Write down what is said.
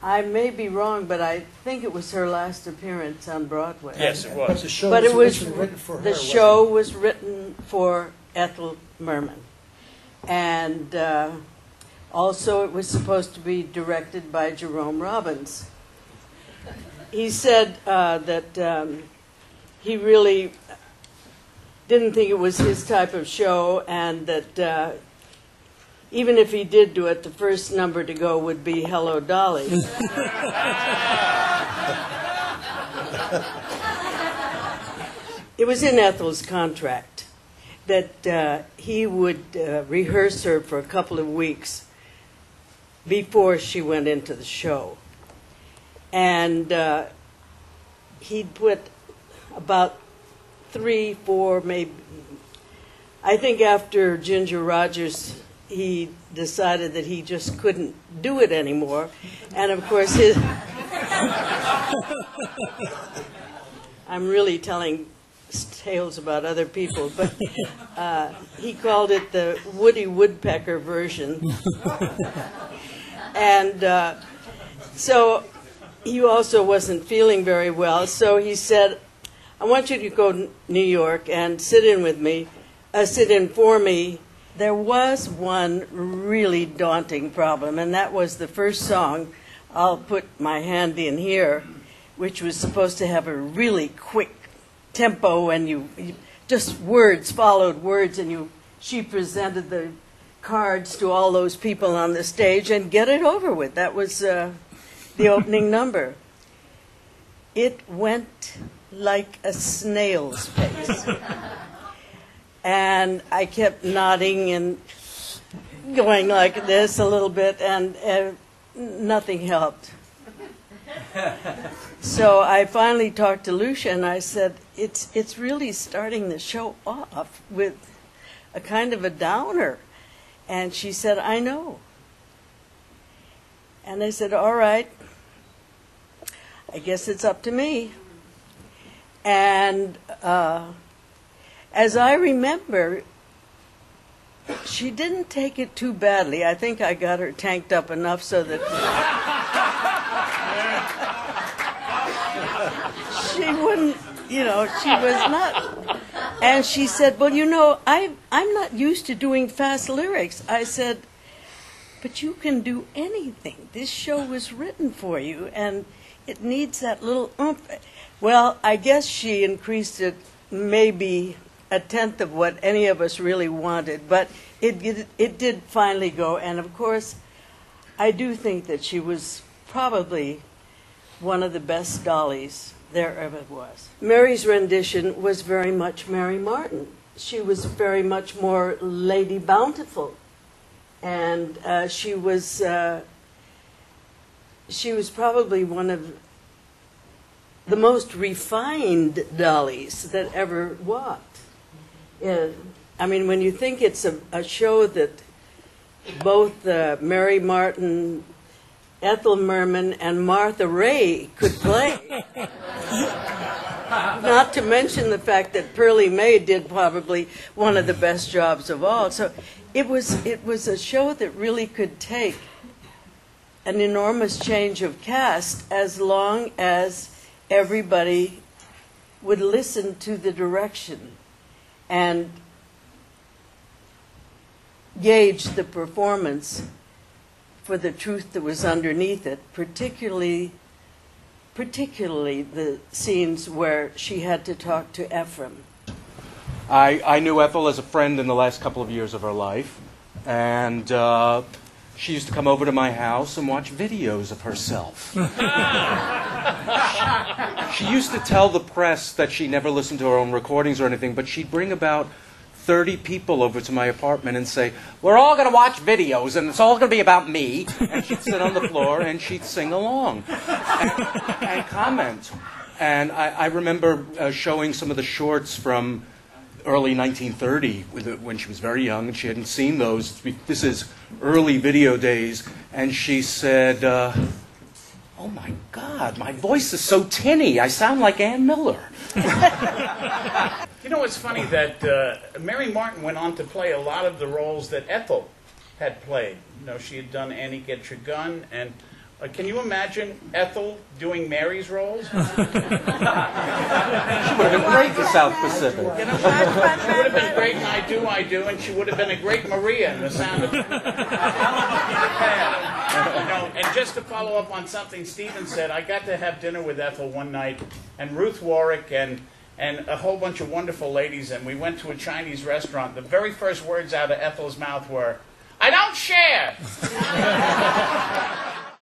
I may be wrong, but I think it was her last appearance on Broadway. Yes, it was. But the show But was it was originally written for her. the wasn't show it? was written for Ethel Merman, and also it was supposed to be directed by Jerome Robbins. He said that he really didn't think it was his type of show, and that even if he did do it, the first number to go would be "Hello, Dolly." It was in Ethel's contract that he would rehearse her for a couple of weeks before she went into the show. And he'd put about 3, 4, maybe. I think after Ginger Rogers, he decided that he just couldn't do it anymore. And of course, I'm really telling tales about other people, but he called it the Woody Woodpecker version. And so he also wasn't feeling very well, so he said, I want you to go to New York and sit in for me. There was one really daunting problem, and that was the first song, I'll Put My Hand in Here, which was supposed to have a really quick tempo, and you just words followed words, and she presented the cards to all those people on the stage and get it over with. That was the opening number. It went like a snail's pace. And I kept nodding and going like this a little bit, and nothing helped. So I finally talked to Lucia, and I said, it's really starting the show off with a kind of a downer. And she said, I know. And I said, all right, I guess it's up to me. And as I remember, she didn't take it too badly. I think I got her tanked up enough so that she wouldn't, she was not. And she said, well, I'm not used to doing fast lyrics. I said, but you can do anything. This show was written for you, and it needs that little oomph. Well, I guess she increased it maybe a tenth of what any of us really wanted, but it did finally go. And of course, I do think that she was probably one of the best Dollys there ever was. Mary's rendition was very much Mary Martin. She was very much more Lady Bountiful, and she was probably one of the most refined Dollys that ever walked. I mean, when you think it's a show that both Mary Martin, Ethel Merman, and Martha Ray could play, not to mention the fact that Pearlie Mae did probably one of the best jobs of all. So it was a show that really could take an enormous change of cast as long as everybody would listen to the direction and gauge the performance for the truth that was underneath it, particularly the scenes where she had to talk to Ephraim. I knew Ethel as a friend in the last couple of years of her life, and she used to come over to my house and watch videos of herself. She used to tell the press that she never listened to her own recordings or anything, but she'd bring about 30 people over to my apartment and say, we're all going to watch videos, and it's all going to be about me. And she'd sit on the floor, and she'd sing along and comment. And I remember showing some of the shorts from early 1930 when she was very young, and she hadn't seen those. This is early video days. And she said, oh, my God, my voice is so tinny. I sound like Ann Miller. You know, it's funny that Mary Martin went on to play a lot of the roles that Ethel had played. You know, she had done Annie Get Your Gun, and Can you imagine Ethel doing Mary's roles? She would have been great in the South Pacific. You know, she would have been great in I Do, and she would have been a great Maria in The Sound of Music. And just to follow up on something Stephen said, I got to have dinner with Ethel one night, and Ruth Warwick and a whole bunch of wonderful ladies, and we went to a Chinese restaurant. The very first words out of Ethel's mouth were, "I don't share!"